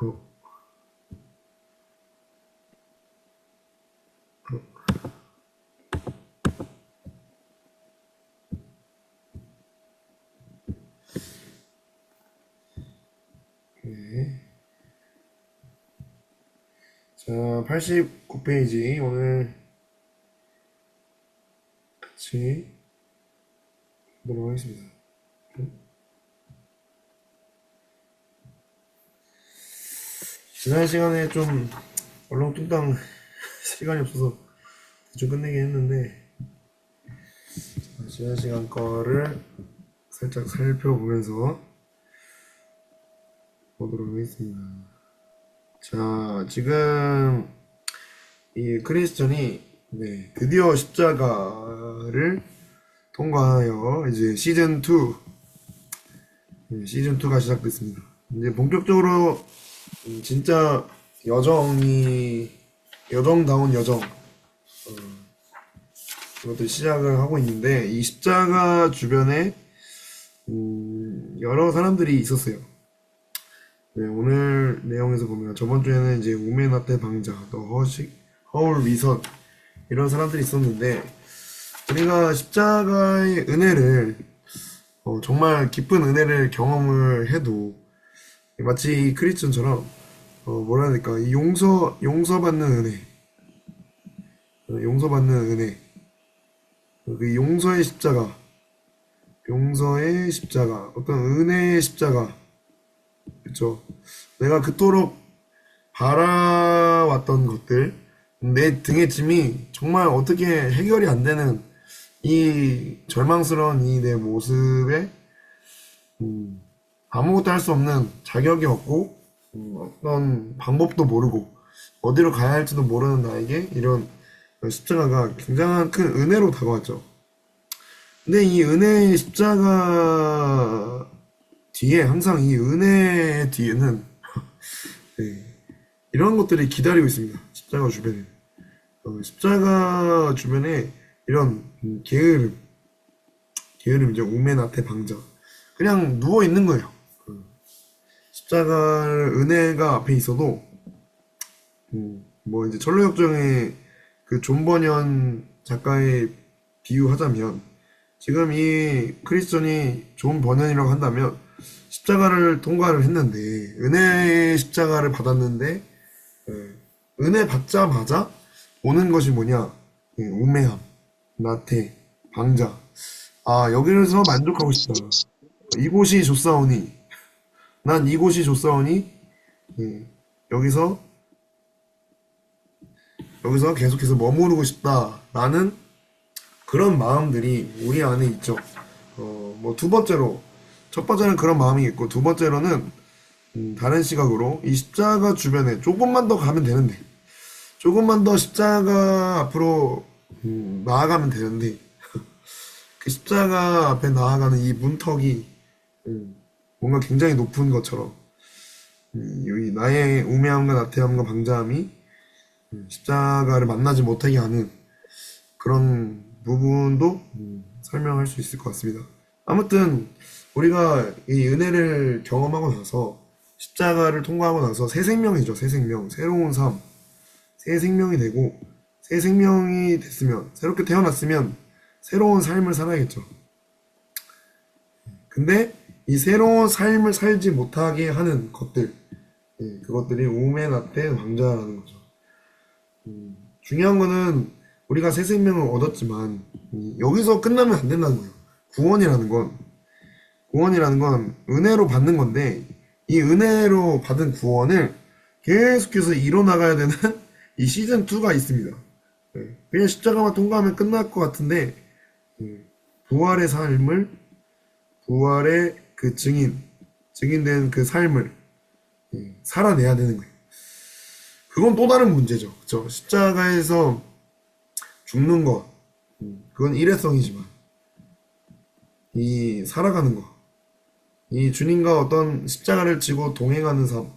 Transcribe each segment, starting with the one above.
어, 네. 자, 89페이지 오늘 같이 보도록 하겠습니다. 지난 시간에 좀 얼렁뚱땅 시간이 없어서 대충 끝내긴 했는데, 지난 시간 거를 살짝 살펴보면서 보도록 하겠습니다. 자, 지금 이 크리스천이 드디어 십자가를 통과하여 이제 시즌2가 시작됐습니다. 이제 본격적으로 진짜 여정다운 여정, 그것들 시작을 하고 있는데, 이 십자가 주변에 여러 사람들이 있었어요. 네, 오늘 내용에서 보면 저번 주에는 이제 우메나테 방자, 또 허울 위선 이런 사람들이 있었는데, 우리가 십자가의 은혜를 정말 깊은 은혜를 경험을 해도 마치 이 크리스천처럼 뭐라 해야 될까, 이 용서받는 은혜, 용서받는 은혜, 그 용서의 십자가, 어떤 은혜의 십자가, 그쵸? 내가 그토록 바라왔던 것들, 내 등의 짐이 정말 어떻게 해결이 안 되는 이 절망스러운 이 내 모습에 아무것도 할 수 없는 자격이 없고, 어떤 방법도 모르고 어디로 가야 할지도 모르는 나에게 이런 십자가가 굉장한 큰 은혜로 다가왔죠. 근데 이 은혜의 십자가 뒤에, 항상 이 은혜의 뒤에는 네, 이런 것들이 기다리고 있습니다. 십자가 주변에. 십자가 주변에 이런 게으름이죠. 우메나테 방자. 그냥 누워 있는 거예요. 십자가 은혜가 앞에 있어도, 뭐 이제 철로역정의 그 존버년 작가의 비유하자면, 지금 이 크리스천이 존 버년이라고 한다면 십자가를 통과를 했는데, 은혜의 십자가를 받았는데, 은혜 받자마자 오는 것이 뭐냐? 우매함, 나태, 방자. 아, 여기서 만족하고 싶다. 이곳이 좋사오니, 난 이곳이 좋사오니, 여기서 계속해서 머무르고 싶다라는 그런 마음들이 우리 안에 있죠. 뭐 두 번째로, 첫 번째는 그런 마음이 있고, 두 번째로는 다른 시각으로 이 십자가 주변에 조금만 더 가면 되는데, 조금만 더 십자가 앞으로 나아가면 되는데, 그 십자가 앞에 나아가는 이 문턱이 뭔가 굉장히 높은 것처럼, 여기 나의 우매함과 나태함과 방자함이 십자가를 만나지 못하게 하는 그런 부분도 설명할 수 있을 것 같습니다. 아무튼 우리가 이 은혜를 경험하고 나서, 십자가를 통과하고 나서 새 생명이죠. 새 생명, 새로운 삶, 새 생명이 되고, 새 생명이 됐으면, 새롭게 태어났으면 새로운 삶을 살아야겠죠. 근데 이 새로운 삶을 살지 못하게 하는 것들, 그것들이 우메나테 왕자라는 거죠. 중요한 거는 우리가 새 생명을 얻었지만 여기서 끝나면 안 된다는 거예요. 구원이라는 건 은혜로 받는 건데, 이 은혜로 받은 구원을 계속해서 이뤄나가야 되는 이 시즌2가 있습니다. 그냥 십자가만 통과하면 끝날 것 같은데, 부활의 삶을, 부활의 그 증인된 그 삶을 살아내야 되는 거예요. 그건 또 다른 문제죠. 그쵸? 십자가에서 죽는 것, 그건 일회성이지만, 이 살아가는 것, 이 주님과 어떤 십자가를 지고 동행하는 삶,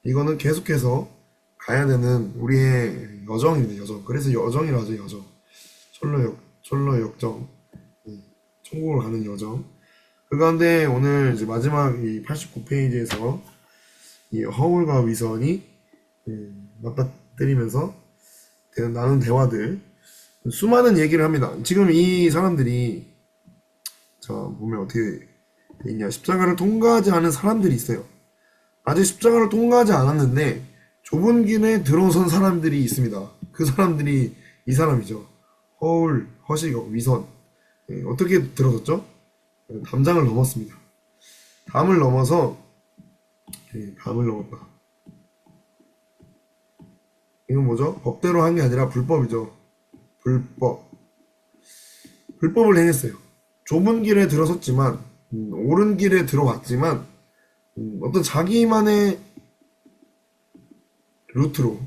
이거는 계속해서 가야 되는 우리의 여정입니다. 여정. 그래서 여정이라 하죠. 여정. 철로 역정, 천국을 가는 여정. 그 가운데 오늘 이제 마지막 이 89페이지에서 이 허울과 위선이 맞닥뜨리면서 나눈 대화들, 수많은 얘기를 합니다. 지금 이 사람들이, 자, 보면 어떻게 돼 있냐. 십자가를 통과하지 않은 사람들이 있어요. 아직 십자가를 통과하지 않았는데 좁은 길에 들어선 사람들이 있습니다. 그 사람들이 이 사람이죠. 허울, 허시고, 위선. 어떻게 들어섰죠? 담장을 넘었습니다. 담을 넘어서, 담을 넘었다. 이건 뭐죠? 법대로 한 게 아니라 불법이죠. 불법. 불법을 행했어요. 좁은 길에 들어섰지만, 옳은 길에 들어왔지만, 어떤 자기만의 루트로,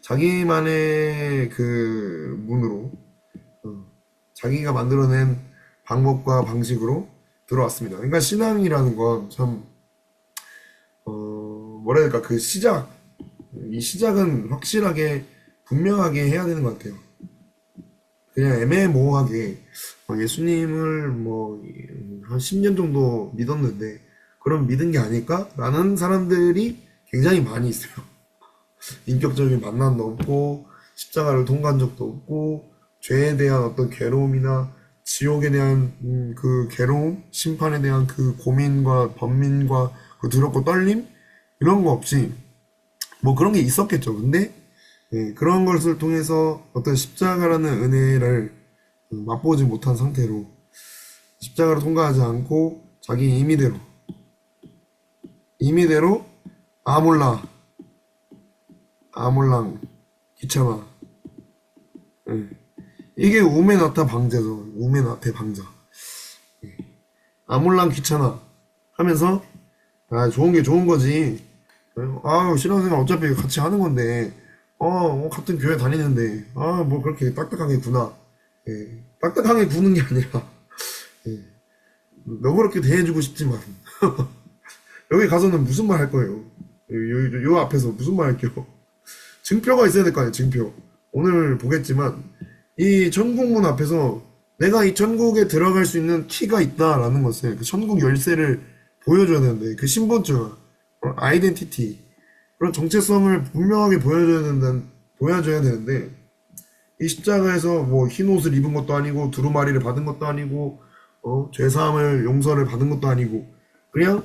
자기만의 그 문으로, 자기가 만들어낸 방법과 방식으로 들어왔습니다. 그러니까 신앙이라는 건 참, 뭐라 해야 될까, 그 시작, 이 시작은 확실하게, 분명하게 해야 되는 것 같아요. 그냥 애매모호하게, 예수님을 뭐, 한 10년 정도 믿었는데, 그럼 믿은 게 아닐까? 라는 사람들이 굉장히 많이 있어요. 인격적인 만남도 없고, 십자가를 통과한 적도 없고, 죄에 대한 어떤 괴로움이나 지옥에 대한 그 괴로움, 심판에 대한 그 고민과 번민과 그 두렵고 떨림 이런 거 없이 뭐 그런 게 있었겠죠. 근데 그런 것을 통해서 어떤 십자가라는 은혜를 맛보지 못한 상태로 십자가를 통과하지 않고 자기 임의대로 아몰라 아몰랑 귀찮아. 예. 이게 우메나타 방자죠. 우메나테 방자. 아몰랑 귀찮아 하면서 아 좋은 게 좋은 거지. 아 신앙생활 어차피 같이 하는 건데 같은 교회 다니는데 아 뭐 그렇게 딱딱하게 구나. 딱딱하게 구는 게 아니라 너그럽게 대해주고 싶지만 여기 가서는 무슨 말 할 거예요. 요 앞에서 무슨 말 할게요. 증표가 있어야 될 거 아니에요. 증표. 오늘 보겠지만 이 천국문 앞에서 내가 이 천국에 들어갈 수 있는 키가 있다라는 것을 그 천국 열쇠를 보여줘야 되는데 그 신분증, 아이덴티티 그런 정체성을 분명하게 보여줘야 되는데 이 십자가에서 뭐 흰 옷을 입은 것도 아니고 두루마리를 받은 것도 아니고 죄사함을 용서를 받은 것도 아니고 그냥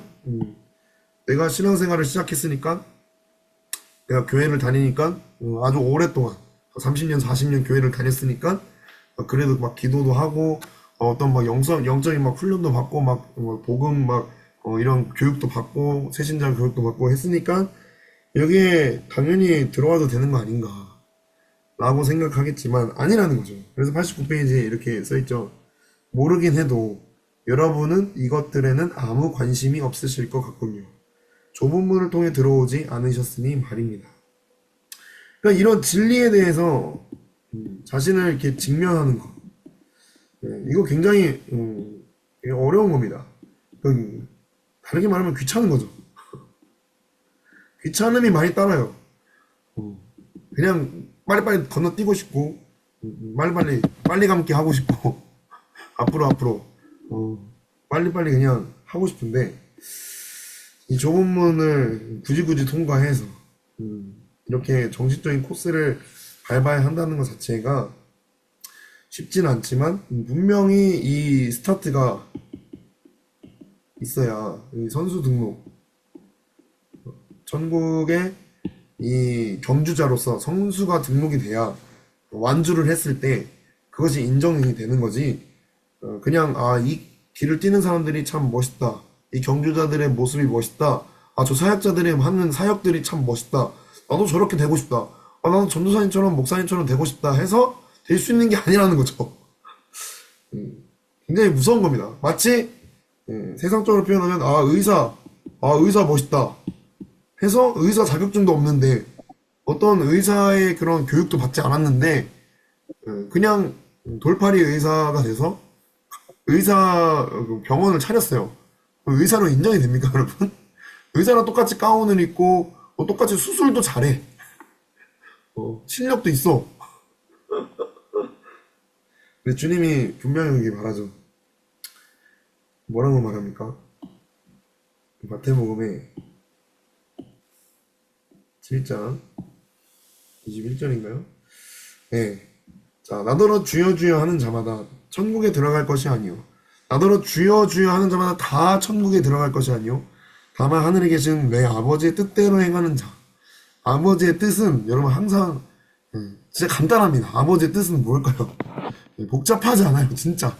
내가 신앙생활을 시작했으니까 내가 교회를 다니니까 아주 오랫동안 30년, 40년 교회를 다녔으니까 그래도 막 기도도 하고 어떤 막 영적인 막 훈련도 받고 막 복음 막 이런 교육도 받고 새신자 교육도 받고 했으니까 여기에 당연히 들어와도 되는 거 아닌가 라고 생각하겠지만 아니라는 거죠. 그래서 89페이지에 이렇게 써있죠. 모르긴 해도 여러분은 이것들에는 아무 관심이 없으실 것 같군요. 좁은 문을 통해 들어오지 않으셨으니 말입니다. 그러니까 이런 진리에 대해서 자신을 이렇게 직면하는 거, 이거 굉장히 이게 어려운 겁니다. 다르게 말하면 귀찮은 거죠. 귀찮음이 많이 따라요. 그냥 빨리빨리 건너뛰고 싶고, 빨리 감기 하고 싶고, 앞으로, 빨리빨리 그냥 하고 싶은데, 이 좁은 문을 굳이 통과해서, 이렇게 정신적인 코스를 밟아야 한다는 것 자체가 쉽진 않지만, 분명히 이 스타트가 있어야, 이 선수 등록, 전국에 이 경주자로서 선수가 등록이 돼야 완주를 했을 때 그것이 인정이 되는 거지. 그냥 이 길을 뛰는 사람들이 참 멋있다. 이 경주자들의 모습이 멋있다. 저 사역자들이 하는 사역들이 참 멋있다. 나도 저렇게 되고 싶다. 나도 전도사님처럼 목사님처럼 되고 싶다 해서 될 수 있는 게 아니라는 거죠. 굉장히 무서운 겁니다. 마치 세상적으로 표현하면 의사 멋있다 해서 의사 자격증도 없는데 어떤 의사의 그런 교육도 받지 않았는데 그냥 돌팔이 의사가 돼서 병원을 차렸어요. 의사로 인정이 됩니까, 여러분? 의사랑 똑같이 가운을 입고 똑같이 수술도 잘해. 실력도 있어. 근데 주님이 분명히 여기 말하죠. 뭐라고 말합니까? 마태복음에 7장 21절인가요? 네. 자, 나더러 주여 주여 하는 자마다 천국에 들어갈 것이 아니요. 나더러 주여 주여 하는 자마다 다 천국에 들어갈 것이 아니요. 다만 하늘에 계신 내 아버지의 뜻대로 행하는 자. 아버지의 뜻은 여러분 항상 진짜 간단합니다. 아버지의 뜻은 뭘까요? 복잡하지 않아요, 진짜.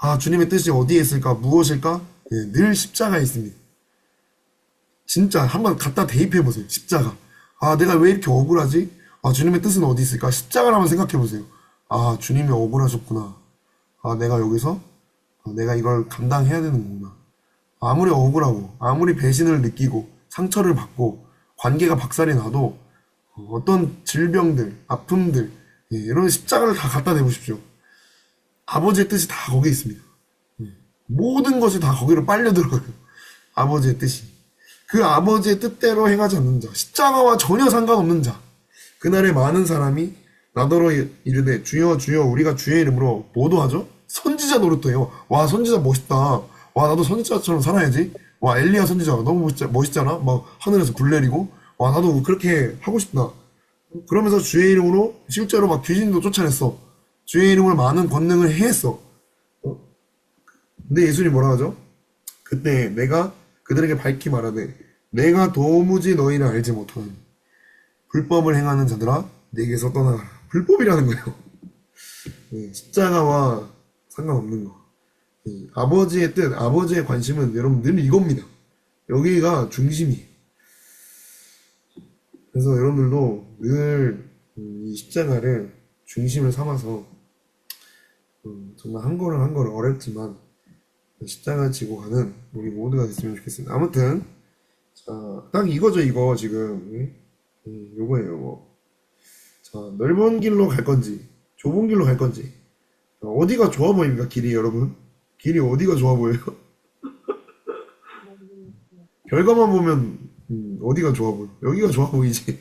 아, 주님의 뜻이 어디에 있을까? 무엇일까? 늘 십자가에 있습니다. 진짜 한번 갖다 대입해 보세요. 십자가. 아, 내가 왜 이렇게 억울하지? 아, 주님의 뜻은 어디 있을까? 십자가를 한번 생각해 보세요. 아, 주님이 억울하셨구나. 아, 내가 여기서 내가 이걸 감당해야 되는 거구나. 아무리 억울하고 아무리 배신을 느끼고 상처를 받고 관계가 박살이 나도 어떤 질병들, 아픔들 이런 십자가를 다 갖다 대보십시오. 아버지의 뜻이 다 거기에 있습니다. 모든 것이 다 거기로 빨려 들어가요. 아버지의 뜻이. 그 아버지의 뜻대로 행하지 않는 자, 십자가와 전혀 상관없는 자. 그날에 많은 사람이 나더러 이르되 주여 주여 우리가 주의 이름으로 뭐도 하죠? 선지자 노릇도 해요. 와, 선지자 멋있다. 와, 나도 선지자처럼 살아야지. 와, 엘리야 선지자 너무 멋있잖아. 막 하늘에서 불 내리고. 와, 나도 그렇게 하고 싶다. 그러면서 주의 이름으로 실제로 막 귀신도 쫓아냈어. 주의 이름으로 많은 권능을 해했어. 근데 예수님이 뭐라 하죠? 그때 내가 그들에게 밝히 말하되 내가 도무지 너희를 알지 못하는 불법을 행하는 자들아 내게서 떠나가라. 불법이라는 거예요. 십자가와 상관없는 거. 아버지의 뜻, 아버지의 관심은 여러분 늘 이겁니다. 여기가 중심이. 그래서 여러분들도 늘 이 십자가를 중심을 삼아서 정말 한 걸음 한 걸음 어렵지만 십자가 지고 가는 우리 모두가 됐으면 좋겠습니다. 아무튼 자, 딱 이거죠. 이거 지금 요거예요. 요거. 자, 넓은 길로 갈 건지 좁은 길로 갈 건지 어디가 좋아 보입니까? 길이 여러분? 길이 어디가 좋아 보여요? 결과만 보면 어디가 좋아 보여? 여기가 좋아 보이지.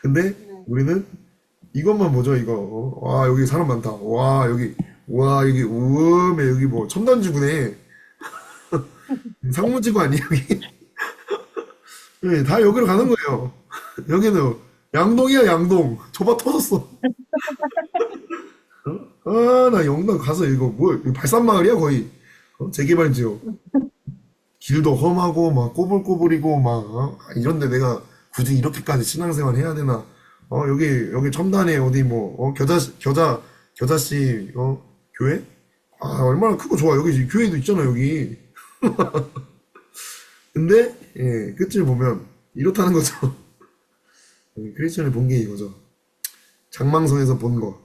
근데 우리는 이것만 보죠. 이거 와, 여기 사람 많다. 와, 여기 우음에 여기 뭐 첨단지구네. 상무지구 아니에요 여기? 네, 다 여기로 가는 거예요. 여기는 양동이야 양동. 좁아 터졌어. 아, 나 영동 가서 이거 뭐 이거 발산마을이야 거의. 재개발 지역. 길도 험하고 막 꼬불꼬불이고 막 이런데 내가 굳이 이렇게까지 신앙생활 해야 되나? 여기 첨단에 어디 뭐 겨자씨 교회? 아, 얼마나 크고 좋아. 여기 교회도 있잖아 여기. 근데 끝을 보면 이렇다는 거죠. 크리스천이 본 게 이거죠. 장망성에서 본 거.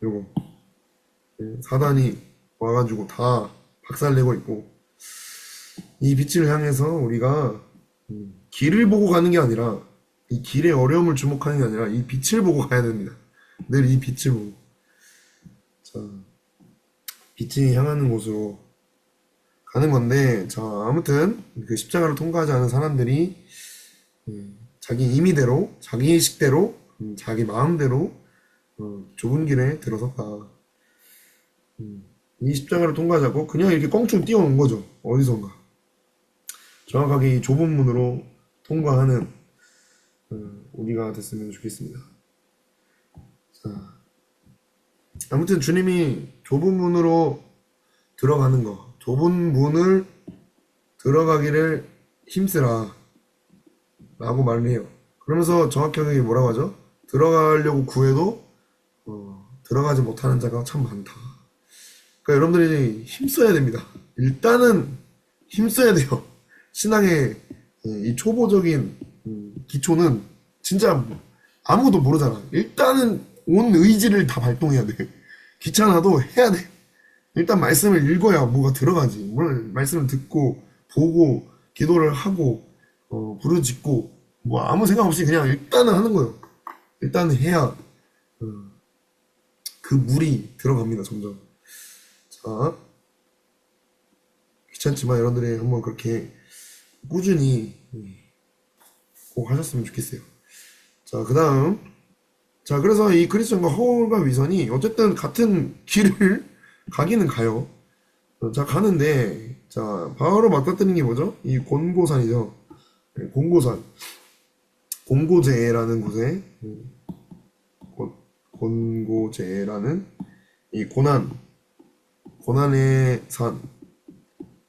요거. 사단이 와가지고 다 박살내고 있고 이 빛을 향해서 우리가 길을 보고 가는 게 아니라 이 길의 어려움을 주목하는 게 아니라 이 빛을 보고 가야 됩니다. 늘 이 빛을 보고. 자, 빛이 향하는 곳으로 가는 건데, 자, 아무튼 그 십자가를 통과하지 않은 사람들이 자기 임의대로, 자기 식대로, 자기 마음대로 좁은 길에 들어섰다. 이 십자가를 통과하자고 그냥 이렇게 껑충 뛰어온 거죠. 어디선가. 정확하게 이 좁은 문으로 통과하는 우리가 됐으면 좋겠습니다. 자, 아무튼 주님이 좁은 문으로 들어가는 거, 좁은 문을 들어가기를 힘쓰라 라고 말을 해요. 그러면서 정확하게 뭐라고 하죠? 들어가려고 구해도 들어가지 못하는 자가 참 많다. 그러니까 여러분들이 힘써야 됩니다. 일단은 힘써야 돼요. 신앙의 이 초보적인 기초는 진짜 아무것도 모르잖아. 일단은 온 의지를 다 발동해야 돼. 귀찮아도 해야 돼. 일단 말씀을 읽어야 뭐가 들어가지. 말씀을 듣고 보고 기도를 하고 부르짖고 뭐 아무 생각 없이 그냥 일단은 하는 거예요. 일단은 해야 그 물이 들어갑니다. 점점. 자, 귀찮지만 여러분들이 한번 그렇게 꾸준히 꼭 하셨으면 좋겠어요. 자, 그 다음. 자, 그래서 이 크리스천과 허울과 위선이 어쨌든 같은 길을 가기는 가요. 자, 가는데, 자, 바로 맞닥뜨리는 게 뭐죠? 이 곤고산이죠. 곤고산. 곤고제라는 곳에 곤고제라는 이 고난의 산,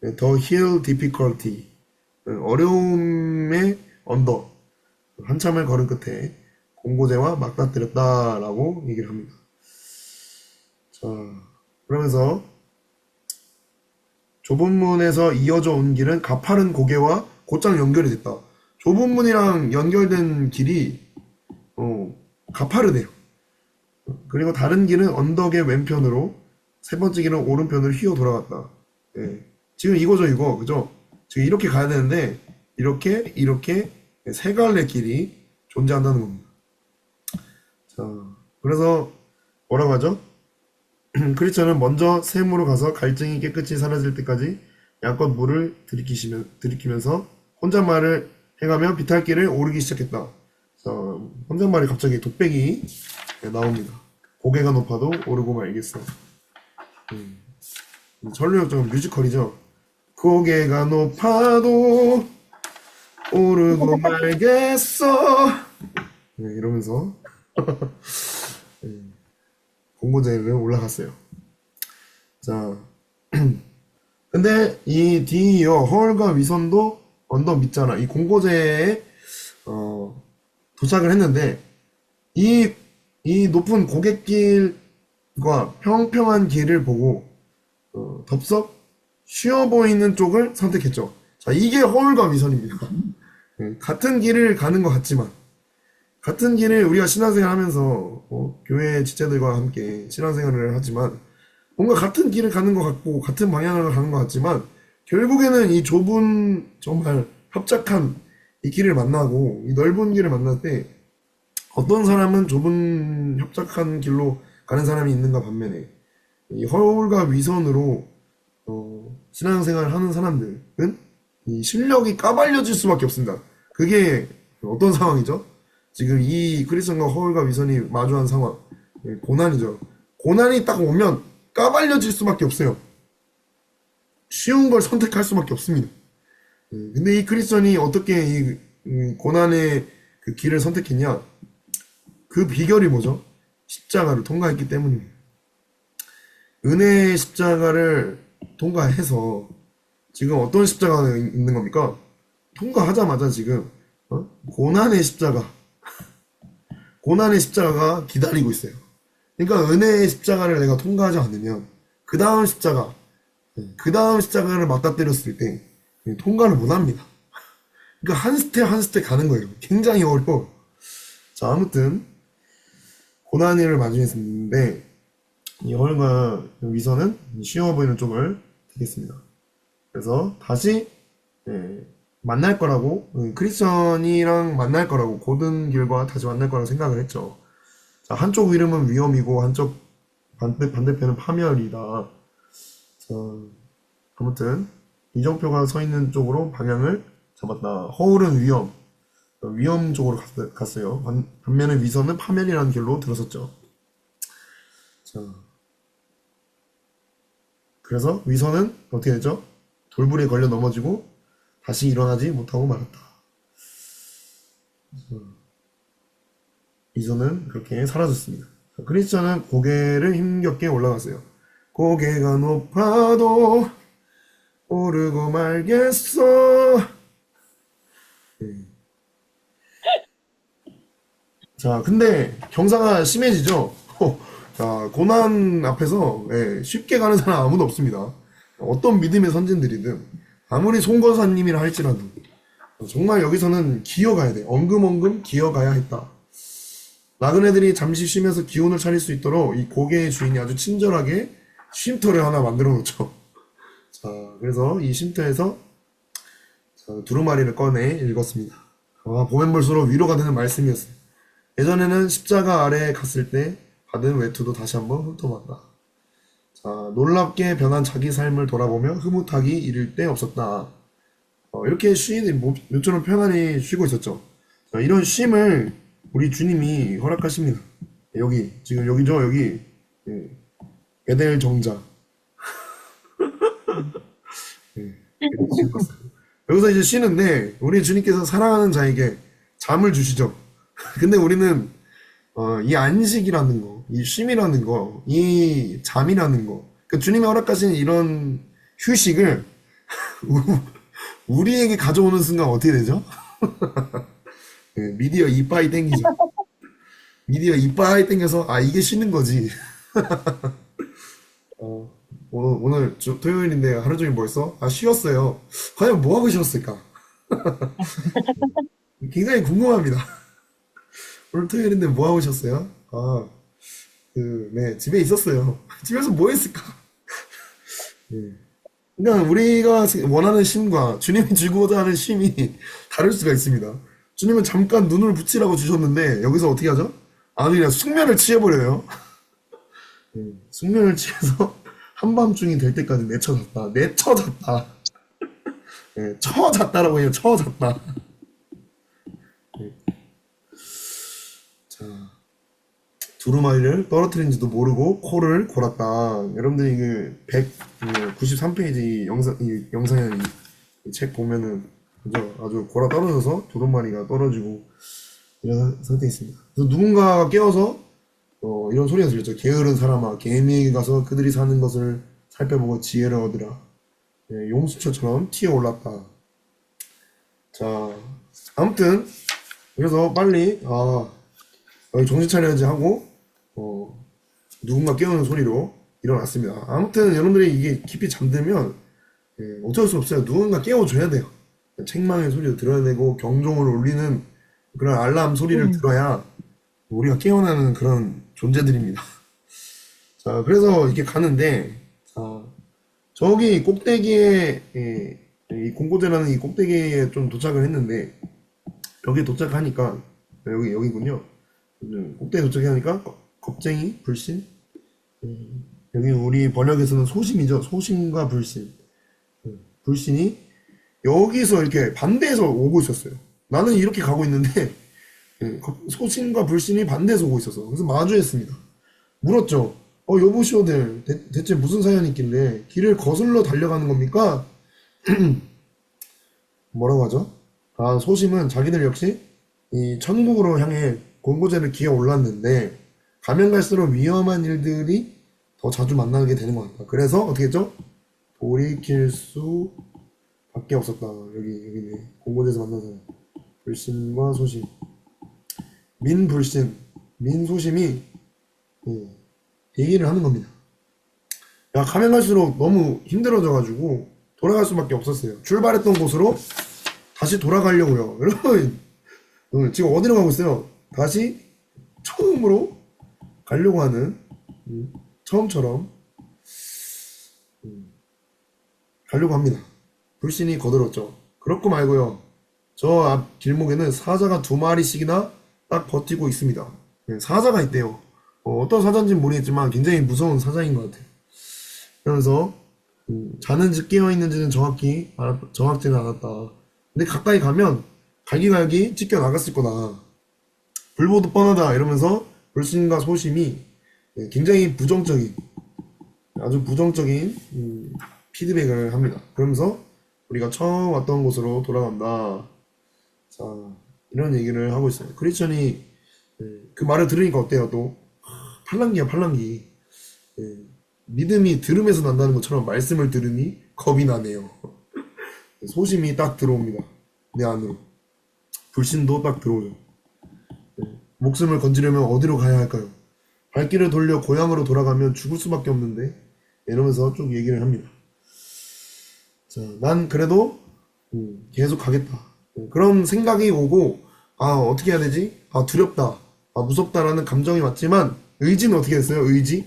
The Hill Difficulty, 어려움의 언덕, 한참을 걸은 끝에 곤고제와 맞닥뜨렸다라고 얘기를 합니다. 자, 그러면서 좁은 문에서 이어져 온 길은 가파른 고개와 곧장 연결이 됐다. 좁은 문이랑 연결된 길이 가파르대요. 그리고 다른 길은 언덕의 왼편으로, 세 번째 길은 오른편으로 휘어 돌아갔다. 예. 지금 이거죠, 이거. 그죠? 지금 이렇게 가야 되는데, 이렇게 세 갈래 길이 존재한다는 겁니다. 자, 그래서 뭐라고 하죠? 크리스천은 먼저 샘으로 가서 갈증이 깨끗이 사라질 때까지 양껏 물을 들이키면서 혼잣말을 해가며 비탈길을 오르기 시작했다. 자, 혼잣말이 갑자기 독백이 나옵니다. 고개가 높아도 오르고 말겠어. 전류역전 뮤지컬이죠. 고개가 높아도 오르고 말겠어. 이러면서 공고제를 올라갔어요. 자, 근데 이 뒤이어 허울과 위선도 언덕 밑잖아. 이 공고제에 도착을 했는데 이 높은 고갯길과 평평한 길을 보고 덥석 쉬워 보이는 쪽을 선택했죠. 자, 이게 허울과 위선입니다. 같은 길을 가는 것 같지만 같은 길을 우리가 신앙생활 하면서 교회 지체들과 함께 신앙생활을 하지만 뭔가 같은 길을 가는 것 같고 같은 방향을 가는 것 같지만 결국에는 이 좁은 정말 협착한 이 길을 만나고 이 넓은 길을 만날 때 어떤 사람은 좁은 협착한 길로 가는 사람이 있는가 반면에 이 허울과 위선으로 신앙생활을 하는 사람들은 이 실력이 까발려질 수밖에 없습니다. 그게 어떤 상황이죠? 지금 이 크리스천과 허울과 위선이 마주한 상황, 고난이죠. 고난이 딱 오면 까발려질 수밖에 없어요. 쉬운 걸 선택할 수밖에 없습니다. 근데 이 크리스천이 어떻게 이 고난의 그 길을 선택했냐? 그 비결이 뭐죠? 십자가를 통과했기 때문입니다. 은혜의 십자가를 통과해서 지금 어떤 십자가가 있는 겁니까? 통과하자마자 지금 고난의 십자가가 기다리고 있어요. 그러니까 은혜의 십자가를 내가 통과하지 않으면 그 다음 십자가를 맞닥뜨렸을 때 통과를 못합니다. 그러니까 한 스텝 한 스텝 가는 거예요. 굉장히 어려워. 자, 아무튼 고난을 마주했는데 이 허울과 위선은 쉬워 보이는 쪽을 택했습니다. 그래서 다시 만날 거라고 크리스천이랑 만날 거라고 고든 길과 다시 만날 거라고 생각을 했죠. 자, 한쪽 이름은 위험이고 한쪽 반대편은 파멸이다. 자, 아무튼 이정표가 서 있는 쪽으로 방향을 잡았다. 허울은 위험 쪽으로 갔어요. 반면에 위선은 파멸이라는 길로 들어섰죠. 자, 그래서 위선은 어떻게 되죠? 돌불에 걸려 넘어지고 다시 일어나지 못하고 말았다. 위선은 그렇게 사라졌습니다. 크리스천은 고개를 힘겹게 올라갔어요. 고개가 높아도 오르고 말겠어. 자, 근데 경사가 심해지죠? 자, 고난 앞에서 쉽게 가는 사람 아무도 없습니다. 어떤 믿음의 선진들이든 아무리 송거사님이라 할지라도 정말 여기서는 기어가야 돼. 엉금엉금 기어가야 했다. 나그네들이 잠시 쉬면서 기운을 차릴 수 있도록 이 고개의 주인이 아주 친절하게 쉼터를 하나 만들어 놓죠. 자, 그래서 이 쉼터에서 두루마리를 꺼내 읽었습니다. 보면 볼수록 위로가 되는 말씀이었어요. 예전에는 십자가 아래에 갔을 때 받은 외투도 다시 한번 훑어봤다. 자, 놀랍게 변한 자기 삶을 돌아보며 흐뭇하기 이를 데 없었다. 이렇게 모처럼 편안히 쉬고 있었죠. 자, 이런 쉼을 우리 주님이 허락하십니다. 지금 여기죠, 여기. 에델 정자. 여기서 이제 쉬는데, 우리 주님께서 사랑하는 자에게 잠을 주시죠. 근데 우리는 이 안식이라는 거, 이 쉼이라는 거, 이 잠이라는 거, 그러니까 주님이 허락하신 이런 휴식을 우리에게 가져오는 순간 어떻게 되죠? 네, 미디어 이빠이 땡기죠. 미디어 이빠이 땡겨서 아 이게 쉬는 거지. 어, 오늘 토요일인데 하루 종일 뭐 했어? 아 쉬었어요. 과연 뭐 하고 쉬었을까? 굉장히 궁금합니다. 오늘 토요일인데 뭐 하고 쉬었어요? 아, 네, 집에 있었어요. 집에서 뭐 했을까? 네. 그러니까 우리가 원하는 쉼과 주님이 주고자 하는 쉼이 다를 수가 있습니다. 주님은 잠깐 눈을 붙이라고 주셨는데 여기서 어떻게 하죠? 아주 그냥 숙면을 취해버려요. 숙면을 취해서 한밤중이 될 때까지 내쳐잤다. 내쳐잤다. 네, 처잤다라고 해요. 처잤다. 네, 자, 두루마리를 떨어뜨린지도 모르고 코를 골았다. 여러분들이 그 193페이지 영상의 이책 보면은 그죠? 아주 골아 떨어져서 두루마리가 떨어지고 이런 상태에 있습니다. 그래서 누군가가 깨워서 이런 소리가 들렸죠. 게으른 사람아, 개미에게 가서 그들이 사는 것을 살펴보고 지혜를 얻으라. 예, 용수철처럼 튀어올랐다. 자, 아무튼 그래서 빨리 정신 차려야지 하고 누군가 깨우는 소리로 일어났습니다. 아무튼 여러분들이 이게 깊이 잠들면 어쩔 수 없어요. 누군가 깨워줘야 돼요. 책망의 소리도 들어야 되고 경종을 울리는 그런 알람 소리를 들어야 우리가 깨어나는 그런 존재들입니다. 자, 그래서 이렇게 가는데 자, 저기 꼭대기에 이 공고제라는 이 꼭대기에 좀 도착을 했는데 여기 도착하니까 여기군요. 꼭대기 도착하니까 겁쟁이, 불신. 여기 우리 번역에서는 소심이죠. 소심과 불신. 불신이 여기서 이렇게 반대에서 오고 있었어요. 나는 이렇게 가고 있는데 소심과 불신이 반대에서 오고 있었어. 그래서 마주했습니다. 물었죠. 여보시오들 대체 무슨 사연이 있길래 길을 거슬러 달려가는 겁니까? 뭐라고 하죠? 아, 소심은 자기들 역시 이 천국으로 향해 공고제를 기어 올랐는데 가면 갈수록 위험한 일들이 더 자주 만나게 되는 것 같다. 그래서 어떻게 했죠? 돌이킬 수 밖에 없었다. 여기네. 공고제에서 만난 사람. 불신과 소심. 민불신, 민소심이 얘기를 하는 겁니다. 야, 가면 갈수록 너무 힘들어져가지고 돌아갈 수밖에 없었어요. 출발했던 곳으로 다시 돌아가려고요. 여러분, 지금 어디로 가고 있어요? 다시 처음으로 가려고 하는, 처음처럼 가려고 합니다. 불신이 거들었죠. 그렇고 말고요. 저 앞 길목에는 사자가 2마리씩이나 딱 버티고 있습니다. 사자가 있대요. 어떤 사자인지는 모르겠지만 굉장히 무서운 사자인 것 같아요. 그러면서 자는지 깨어있는지는 정확지는 않았다. 근데 가까이 가면 갈기갈기 찢겨 나갔을 거다. 불보듯 뻔하다 이러면서 불신과 소심이 굉장히 아주 부정적인 피드백을 합니다. 그러면서 우리가 처음 왔던 곳으로 돌아간다. 자, 이런 얘기를 하고 있어요. 크리스천이 그 말을 들으니까 어때요? 또 팔랑기야 팔랑기. 믿음이 들음에서 난다는 것처럼 말씀을 들으니 겁이 나네요. 소심이 딱 들어옵니다. 내 안으로. 불신도 딱 들어오죠. 목숨을 건지려면 어디로 가야 할까요? 발길을 돌려 고향으로 돌아가면 죽을 수밖에 없는데 이러면서 쭉 얘기를 합니다. 자, 난 그래도 계속 가겠다. 그런 생각이 오고 어떻게 해야 되지? 두렵다. 무섭다라는 감정이 왔지만 의지는 어떻게 됐어요? 의지?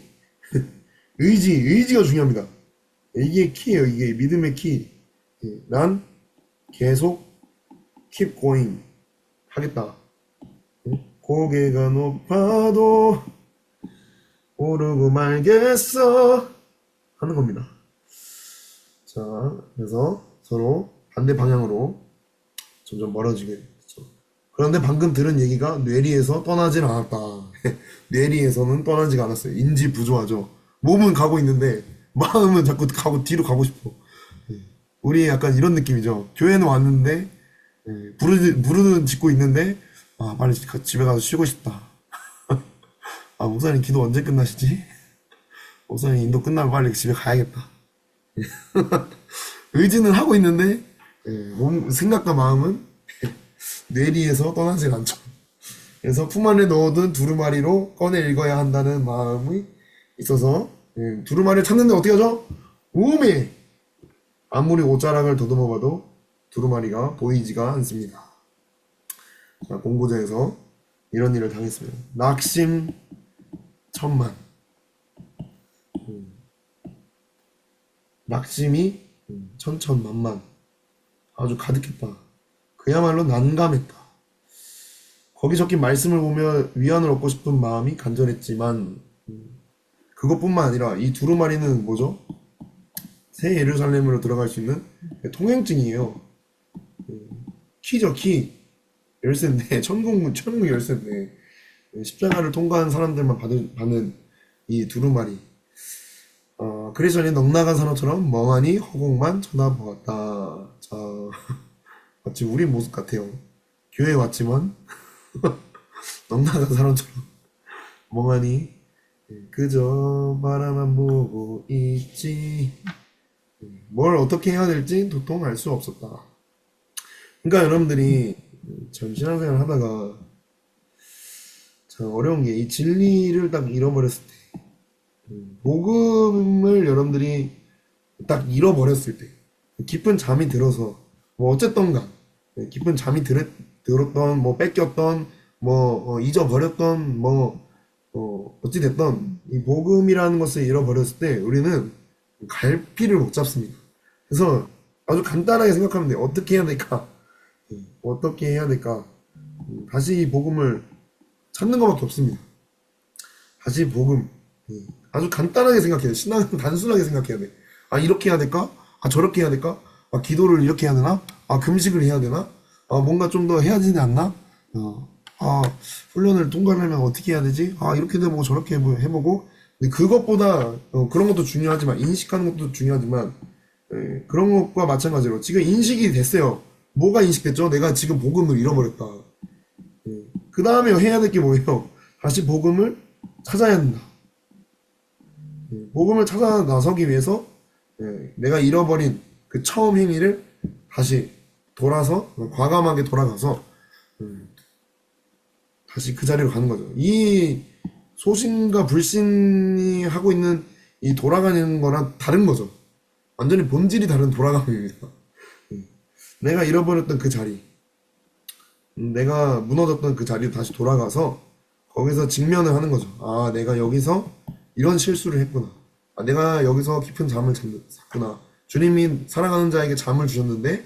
의지가 중요합니다. 이게 키예요. 이게 믿음의 키. 난 계속 keep going 하겠다. 고개가 높아도 오르고 말겠어 하는 겁니다. 자, 그래서 서로 반대 방향으로 점점 멀어지게 됐죠. 그런데 방금 들은 얘기가 뇌리에서 떠나질 않았다. 뇌리에서는 떠나지가 않았어요. 인지 부조하죠. 몸은 가고 있는데 마음은 자꾸 뒤로 가고 싶어. 우리 약간 이런 느낌이죠. 교회는 왔는데 부르는 짓고 있는데 아, 빨리 집에 가서 쉬고 싶다. 아, 목사님 기도 언제 끝나시지? 목사님 인도 끝나면 빨리 집에 가야겠다. 의지는 하고 있는데, 생각과 마음은 뇌리에서 떠나질 않죠. 그래서 품 안에 넣어둔 두루마리로 꺼내 읽어야 한다는 마음이 있어서, 두루마리를 찾는데 어떻게 하죠? 우음에 아무리 옷자락을 더듬어봐도 두루마리가 보이지가 않습니다. 자, 공고제에서 이런 일을 당했습니다. 낙심 천만. 낙심이 천천만만. 아주 가득했다. 그야말로 난감했다. 거기 적힌 말씀을 보며 위안을 얻고 싶은 마음이 간절했지만 그것뿐만 아니라 이 두루마리는 뭐죠? 새 예루살렘으로 들어갈 수 있는 통행증이에요. 키죠, 키. 열쇠인데, 천국 열쇠인데, 십자가를 통과한 사람들만 받는 이 두루마리. 크리스천이 넉나간 산호처럼 멍하니 허공만 쳐다보았다. 자, 마치 우리 모습 같아요. 교회에 왔지만, 넉나간 산호처럼 멍하니 그저 바라만 보고 있지. 뭘 어떻게 해야 될지 도통 알 수 없었다. 그러니까 여러분들이 전 신앙생활 하다가 참 어려운 게 이 진리를 딱 잃어버렸을 때, 복음을 여러분들이 딱 잃어버렸을 때, 깊은 잠이 들어서 뭐 어쨌든 간 깊은 잠이 들었던 뭐 뺏겼던 뭐 잊어버렸던 뭐 어찌됐던 이 복음이라는 것을 잃어버렸을 때 우리는 갈피를 못 잡습니다. 그래서 아주 간단하게 생각하면 돼요. 어떻게 해야 될까? 어떻게 해야 될까? 다시 이 복음을 찾는 것밖에 없습니다. 다시 복음. 아주 간단하게 생각해야 돼. 신앙은 단순하게 생각해야 돼. 아, 이렇게 해야 될까? 아, 저렇게 해야 될까? 아, 기도를 이렇게 해야 되나? 아, 금식을 해야 되나? 아, 뭔가 좀 더 해야 되지 않나? 아, 훈련을 통과하려면 어떻게 해야 되지? 아, 이렇게 해보고 저렇게 해보고. 근데 그것보다, 그런 것도 중요하지만, 인식하는 것도 중요하지만, 그런 것과 마찬가지로 지금 인식이 됐어요. 뭐가 인식됐죠? 내가 지금 복음을 잃어버렸다. 그 다음에 해야 될 게 뭐예요? 다시 복음을 찾아야 된다. 복음을 찾아 나서기 위해서 내가 잃어버린 그 처음 행위를 다시 돌아서 과감하게 돌아가서 다시 그 자리로 가는 거죠. 이 소신과 불신이 하고 있는 이 돌아가는 거랑 다른 거죠. 완전히 본질이 다른 돌아감입니다. 내가 잃어버렸던 그 자리, 내가 무너졌던 그 자리로 다시 돌아가서 거기서 직면을 하는 거죠. 아, 내가 여기서 이런 실수를 했구나. 아, 내가 여기서 깊은 잠을 잤구나. 주님이 사랑하는 자에게 잠을 주셨는데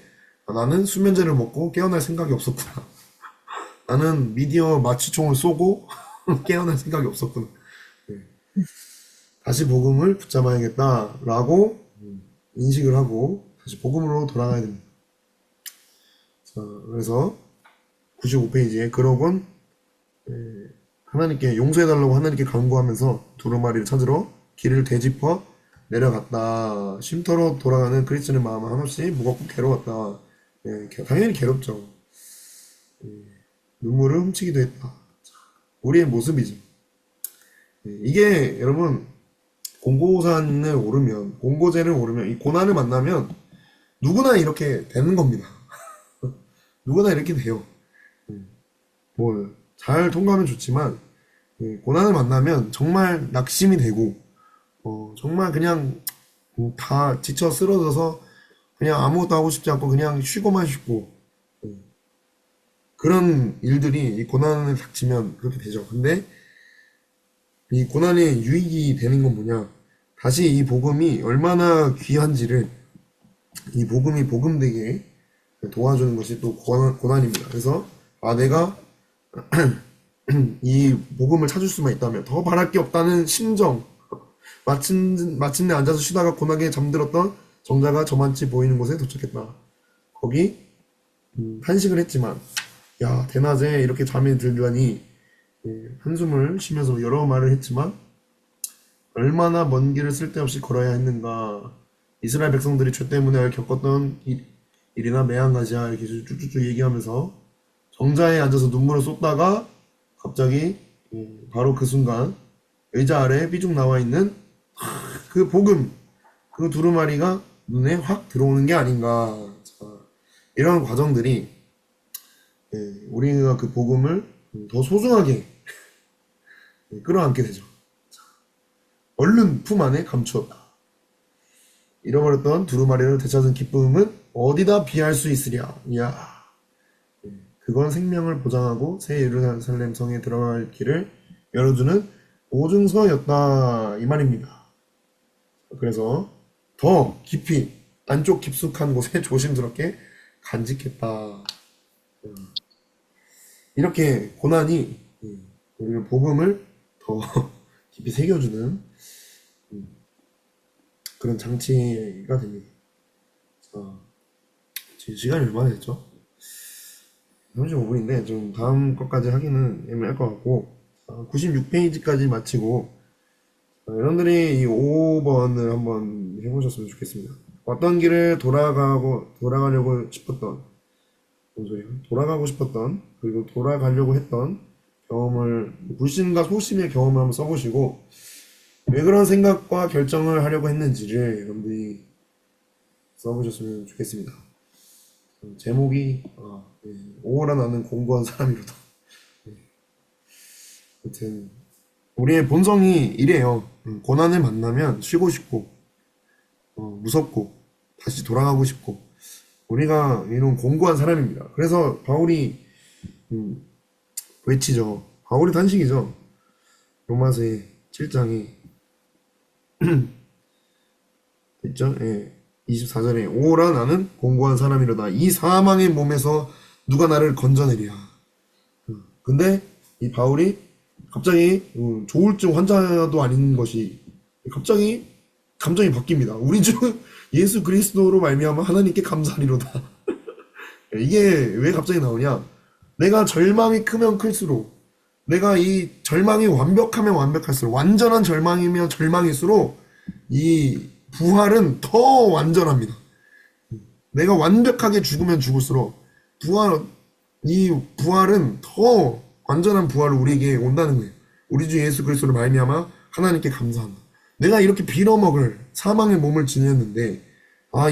나는 수면제를 먹고 깨어날 생각이 없었구나. 나는 미디어 마취총을 쏘고 깨어날 생각이 없었구나. 다시 복음을 붙잡아야겠다라고 인식을 하고 다시 복음으로 돌아가야 됩니다. 자, 그래서 95페이지에 그러곤 하나님께 용서해달라고 하나님께 간구하면서 두루마리를 찾으러 길을 되짚어 내려갔다. 쉼터로 돌아가는 크리스천의 마음은 한없이 무겁고 괴로웠다. 당연히 괴롭죠. 눈물을 훔치기도 했다. 우리의 모습이지. 이게 여러분 공고산을 오르면 공고제를 오르면 이 고난을 만나면 누구나 이렇게 되는 겁니다. 누구나 이렇게 돼요. 뭐 잘 통과하면 좋지만 고난을 만나면 정말 낙심이 되고 정말 그냥 다 지쳐 쓰러져서 그냥 아무것도 하고 싶지 않고 그냥 쉬고만 싶고 그런 일들이 이 고난을 닥치면 그렇게 되죠. 근데 이 고난의 유익이 되는 건 뭐냐? 다시 이 복음이 얼마나 귀한지를 이 복음이 복음되게 도와주는 것이 또 고난입니다. 그래서 아, 내가 이 복음을 찾을 수만 있다면 더 바랄 게 없다는 심정, 마침내 앉아서 쉬다가 고나게 잠들었던 정자가 저만치 보이는 곳에 도착했다. 거기 한식을 했지만 야, 대낮에 이렇게 잠이 들다니 한숨을 쉬면서 여러 말을 했지만 얼마나 먼 길을 쓸데없이 걸어야 했는가. 이스라엘 백성들이 죄 때문에 겪었던 일이나 매한가지야 이렇게 쭉쭉쭉 얘기하면서 정자에 앉아서 눈물을 쏟다가 갑자기 바로 그 순간 의자 아래에 삐죽 나와 있는 그 복음, 그 두루마리가 눈에 확 들어오는 게 아닌가. 자, 이런 과정들이 우리가 그 복음을 더 소중하게 끌어안게 되죠. 얼른 품 안에 감추었다. 잃어버렸던 두루마리를 되찾은 기쁨은 어디다 비할 수 있으랴. 이야, 그건 생명을 보장하고 새 예루살렘 성에 들어갈 길을 열어주는 보증서였다. 이 말입니다. 그래서 더 깊이 안쪽 깊숙한 곳에 조심스럽게 간직했다. 이렇게 고난이 우리를 복음을 더 깊이 새겨주는 그런 장치가 됩니다. 자, 지금 시간이 얼마나 됐죠? 35분인데 좀 다음 것까지 하기는 애매할 것 같고 96페이지까지 마치고 여러분들이 이 5번을 한번 해보셨으면 좋겠습니다. 어떤 길을 돌아가려고 싶었던, 뭔 소리야? 돌아가고 싶었던, 그리고 돌아가려고 했던 경험을, 불신과 소심의 경험을 한번 써보시고, 왜 그런 생각과 결정을 하려고 했는지를 여러분들이 써보셨으면 좋겠습니다. 제목이, 오호라 나는 공고한 사람이로다. 아무튼, 우리의 본성이 이래요. 고난을 만나면 쉬고 싶고, 무섭고, 다시 돌아가고 싶고, 우리가 이런 공고한 사람입니다. 그래서 바울이 외치죠. 바울이 단식이죠. 로마서 7장이 있죠. 예. 24절에 오라 나는 공고한 사람이로다. 이 사망의 몸에서 누가 나를 건져내랴. 근데 이 바울이 갑자기 조울증 환자도 아닌 것이 갑자기 감정이 바뀝니다. 우리 주 예수 그리스도로 말미암아 하나님께 감사하리로다. 이게 왜 갑자기 나오냐? 내가 절망이 크면 클수록, 내가 이 절망이 완벽하면 완벽할수록, 완전한 절망이면 절망일수록 이 부활은 더 완전합니다. 내가 완벽하게 죽으면 죽을수록 이 부활은 더 완전한 부활을 우리에게 온다는 거예요. 우리 주 예수 그리스도를 말미암아 하나님께 감사한다. 내가 이렇게 빌어먹을 사망의 몸을 지녔는데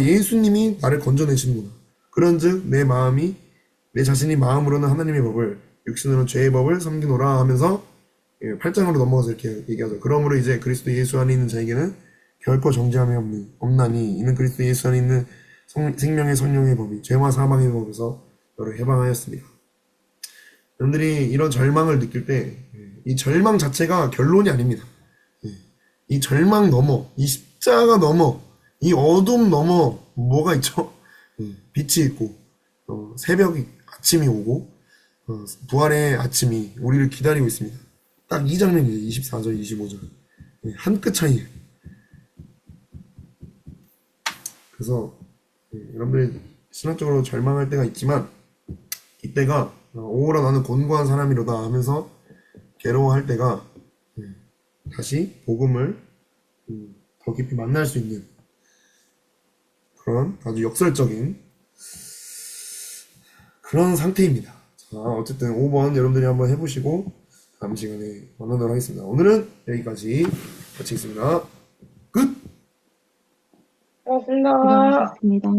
예수님이 나를 건져내시는구나. 그런즉 내 자신이 마음으로는 하나님의 법을, 육신으로는 죄의 법을 섬기노라 하면서 8장으로 넘어가서 이렇게 얘기하죠. 그러므로 이제 그리스도 예수 안에 있는 자에게는 결코 정죄함이 없나니 이는 그리스도 예수 안에 있는 생명의 성령의 법이 죄와 사망의 법에서 너를 해방하였습니다. 여러분들이 이런 절망을 느낄 때 이 절망 자체가 결론이 아닙니다. 이 절망 넘어, 이 십자가 넘어, 이 어둠 넘어 뭐가 있죠? 빛이 있고 새벽이 아침이 오고 부활의 아침이 우리를 기다리고 있습니다. 딱 이 장면이에요. 24절, 25절. 한 끗 차이. 그래서 여러분들이 신학적으로 절망할 때가 있지만 이때가 오호라 나는 곤고한 사람이로다 하면서 괴로워할 때가 다시 복음을 더 깊이 만날 수 있는 그런 아주 역설적인 그런 상태입니다. 자, 어쨌든 5번 여러분들이 한번 해보시고 다음 시간에 만나도록 하겠습니다. 오늘은 여기까지 마치겠습니다. 끝! 고맙습니다. 수고하셨습니다.